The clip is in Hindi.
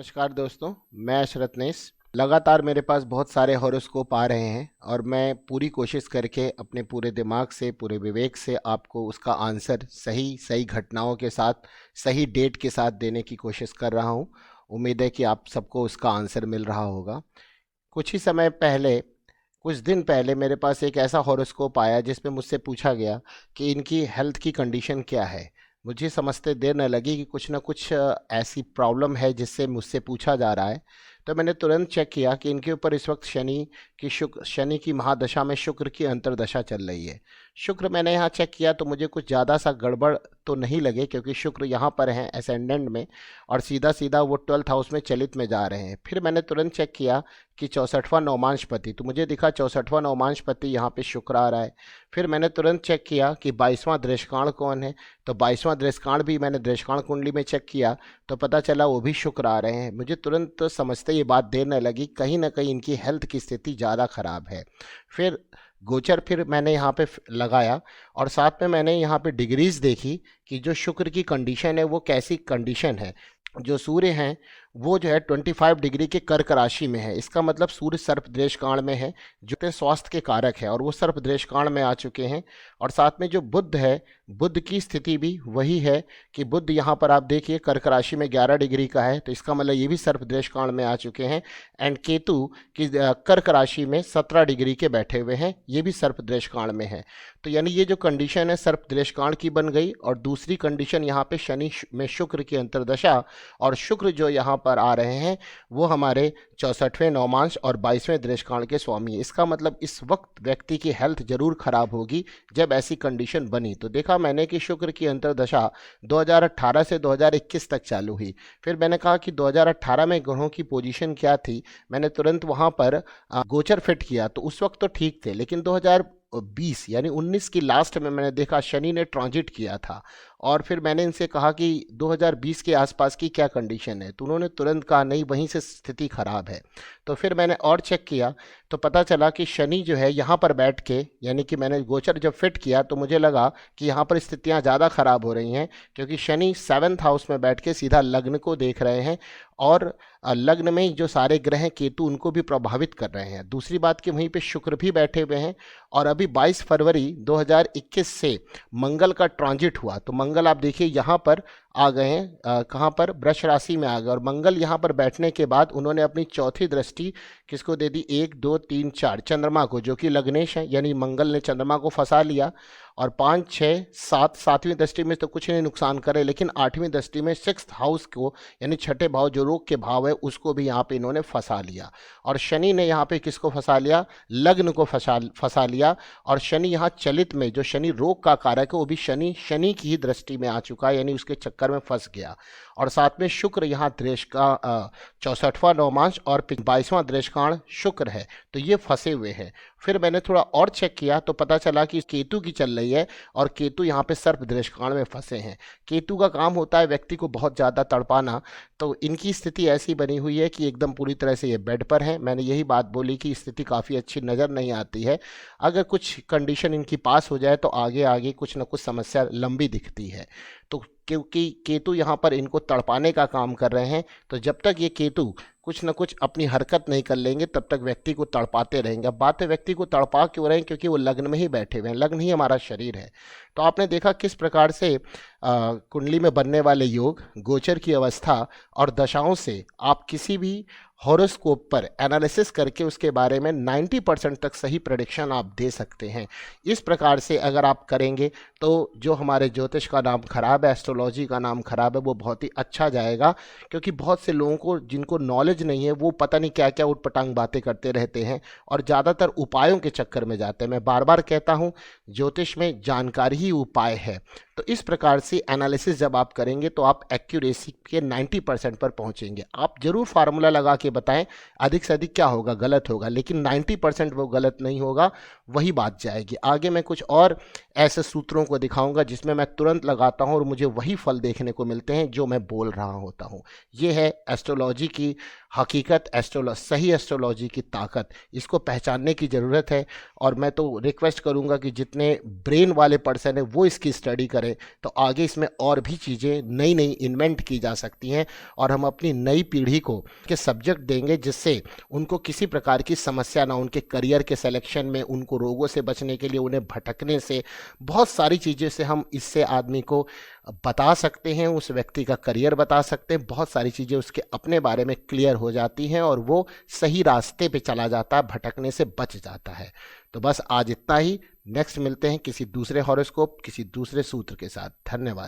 नमस्कार दोस्तों, मैं रत्नेश। लगातार मेरे पास बहुत सारे हॉरोस्कोप आ रहे हैं और मैं पूरी कोशिश करके अपने पूरे दिमाग से, पूरे विवेक से आपको उसका आंसर सही सही घटनाओं के साथ, सही डेट के साथ देने की कोशिश कर रहा हूँ। उम्मीद है कि आप सबको उसका आंसर मिल रहा होगा। कुछ ही समय पहले, कुछ दिन पहले मेरे पास एक ऐसा हॉरोस्कोप आया जिसमें मुझसे पूछा गया कि इनकी हेल्थ की कंडीशन क्या है। मुझे समझते देर न लगी कि कुछ ना कुछ ऐसी प्रॉब्लम है जिससे मुझसे पूछा जा रहा है। तो मैंने तुरंत चेक किया कि इनके ऊपर इस वक्त शनि की महादशा में शुक्र की अंतर्दशा चल रही है। शुक्र मैंने यहाँ चेक किया तो मुझे कुछ ज़्यादा सा गड़बड़ तो नहीं लगे, क्योंकि शुक्र यहाँ पर हैं असेंडेंट में और सीधा सीधा वो 12th हाउस में चलित में जा रहे हैं। फिर मैंने तुरंत चेक किया कि 64वां नवमांशपति, तो मुझे दिखा 64वां नवमांशपति यहाँ पे शुक्र आ रहा है। फिर मैंने तुरंत चेक किया कि 22वां दृष्टिकोण कौन है, तो 22वां दृष्टिकोण भी मैंने दृष्टिकोण कुंडली में चेक किया तो पता चला वो भी शुक्र आ रहे हैं। मुझे तुरंत समझते ये बात देर न लगी, कहीं ना कहीं इनकी हेल्थ की स्थिति ज़्यादा खराब है। फिर गोचर फिर मैंने यहाँ पे लगाया और साथ में मैंने यहाँ पे डिग्रीज देखी कि जो शुक्र की कंडीशन है वो कैसी कंडीशन है। जो सूर्य हैं वो जो है 25 डिग्री के कर्क राशि में है। इसका मतलब सूर्य सर्पदृष्ट कांड में है, जो कि स्वास्थ्य के कारक है, और वो सर्पदृष्ट कांड में आ चुके हैं। और साथ में जो बुध है, बुध की स्थिति भी वही है कि बुध यहाँ पर आप देखिए कर्क राशि में 11 डिग्री का है, तो इसका मतलब ये भी सर्पदृष्ट कांड में आ चुके हैं। एंड केतु की कर्क राशि में 17 डिग्री के बैठे हुए हैं, ये भी सर्पदृष्ट कांड में है। तो यानी ये जो कंडीशन है सर्पदृष्ट कांड की बन गई। और दूसरी कंडीशन यहाँ पे शनि में शुक्र की अंतर्दशा, और शुक्र जो यहाँ पर आ रहे हैं वो हमारे 64वें नवमांश और 22वें दृष्टिकोण के स्वामी है। इसका मतलब इस वक्त व्यक्ति की हेल्थ जरूर खराब होगी जब ऐसी कंडीशन बनी। तो देखा मैंने कि शुक्र की अंतर्दशा 2018 से 2021 तक चालू हुई। फिर मैंने कहा कि 2018 में ग्रहों की पोजीशन क्या थी, मैंने तुरंत वहां पर गोचर फिट किया तो उस वक्त तो ठीक थे, लेकिन 2020 यानी 19 की लास्ट में मैंने देखा शनि ने ट्रांजिट किया था। और फिर मैंने इनसे कहा कि 2020 के आसपास की क्या कंडीशन है, तो उन्होंने तुरंत कहा नहीं, वहीं से स्थिति खराब है। तो फिर मैंने और चेक किया तो पता चला कि शनि जो है यहाँ पर बैठ के, यानी कि मैंने गोचर जब फिट किया तो मुझे लगा कि यहाँ पर स्थितियाँ ज़्यादा खराब हो रही हैं, क्योंकि शनि 7th हाउस में बैठ के सीधा लग्न को देख रहे हैं और लग्न में जो सारे ग्रह हैं केतु उनको भी प्रभावित कर रहे हैं। दूसरी बात कि वहीं पे शुक्र भी बैठे हुए हैं। और अभी 22 फरवरी 2021 से मंगल का ट्रांजिट हुआ, तो मंगल आप देखिए यहाँ पर आ गए हैं, कहाँ पर, वृष राशि में आ गए। और मंगल यहाँ पर बैठने के बाद उन्होंने अपनी चौथी दृष्टि किसको दे दी, 1 2 3 4 चंद्रमा को, जो कि लग्नेश है, यानी मंगल ने चंद्रमा को फंसा लिया। और 5 6 7 सातवीं दृष्टि में तो कुछ नहीं नुकसान करे, लेकिन 8वीं दृष्टि में 6th हाउस को, यानी छठे भाव जो रोग के भाव है, उसको भी यहाँ पे इन्होंने फंसा लिया। और शनि ने यहाँ पे किसको फंसा लिया, लग्न को फंसा लिया। और शनि यहाँ चलित में, जो शनि रोग का कारक है, वो भी शनि की ही दृष्टि में आ चुका है, यानी उसके चक्कर में फंस गया। और साथ में शुक्र यहाँ दृष्ट का 64वां नवमांश और 22वां दृष्टिकोण शुक्र है, तो ये फंसे हुए हैं। फिर मैंने थोड़ा और चेक किया तो पता चला कि केतु की चल रही है और केतु यहाँ पे सर्प दृष्टिकोण में फंसे हैं। केतु का काम होता है व्यक्ति को बहुत ज़्यादा तड़पाना, तो इनकी स्थिति ऐसी बनी हुई है कि एकदम पूरी तरह से ये बेड पर है। मैंने यही बात बोली कि स्थिति काफ़ी अच्छी नज़र नहीं आती है। अगर कुछ कंडीशन इनकी पास हो जाए तो आगे आगे कुछ ना कुछ समस्या लंबी दिखती है। तो क्योंकि केतु यहाँ पर इनको तड़पाने का काम कर रहे हैं, तो जब तक ये केतु कुछ न कुछ अपनी हरकत नहीं कर लेंगे तब तक व्यक्ति को तड़पाते रहेंगे। अब बात है व्यक्ति को तड़पा क्यों रहे हैं, क्योंकि वो लग्न में ही बैठे हुए हैं, लग्न ही हमारा शरीर है। तो आपने देखा किस प्रकार से कुंडली में बनने वाले योग, गोचर की अवस्था और दशाओं से आप किसी भी हॉरोस्कोप पर एनालिसिस करके उसके बारे में 90% तक सही प्रेडिक्शन आप दे सकते हैं। इस प्रकार से अगर आप करेंगे तो जो हमारे ज्योतिष का नाम खराब है, एस्ट्रोलॉजी का नाम खराब है, वो बहुत ही अच्छा जाएगा। क्योंकि बहुत से लोगों को जिनको नॉलेज नहीं है वो पता नहीं क्या क्या उटपटांग बातें करते रहते हैं और ज़्यादातर उपायों के चक्कर में जाते हैं। मैं बार बार कहता हूँ ज्योतिष में जानकारी ही उपाय है। तो इस प्रकार से एनालिसिस जब आप करेंगे तो आप एक्यूरेसी के 90% पर पहुंचेंगे। आप जरूर फार्मूला लगा के बताएं अधिक से अधिक क्या होगा, गलत होगा, लेकिन 90% वो गलत नहीं होगा, वही बात जाएगी आगे। मैं कुछ और ऐसे सूत्रों को दिखाऊंगा जिसमें मैं तुरंत लगाता हूं और मुझे वही फल देखने को मिलते हैं जो मैं बोल रहा होता हूं। ये है एस्ट्रोलॉजी की हकीकत, सही एस्ट्रोलॉजी की ताकत, इसको पहचानने की ज़रूरत है। और मैं तो रिक्वेस्ट करूंगा कि जितने ब्रेन वाले पर्सन है वो इसकी स्टडी करें, तो आगे इसमें और भी चीज़ें नई नई इन्वेंट की जा सकती हैं और हम अपनी नई पीढ़ी को के सब्जेक्ट देंगे जिससे उनको किसी प्रकार की समस्या ना, उनके करियर के सिलेक्शन में, उनको रोगों से बचने के लिए, उन्हें भटकने से, बहुत सारी चीज़ें से हम इससे आदमी को बता सकते हैं, उस व्यक्ति का करियर बता सकते हैं, बहुत सारी चीज़ें उसके अपने बारे में क्लियर हो जाती हैं और वो सही रास्ते पे चला जाता है, भटकने से बच जाता है। तो बस आज इतना ही, नेक्स्ट मिलते हैं किसी दूसरे हॉरोस्कोप, किसी दूसरे सूत्र के साथ। धन्यवाद।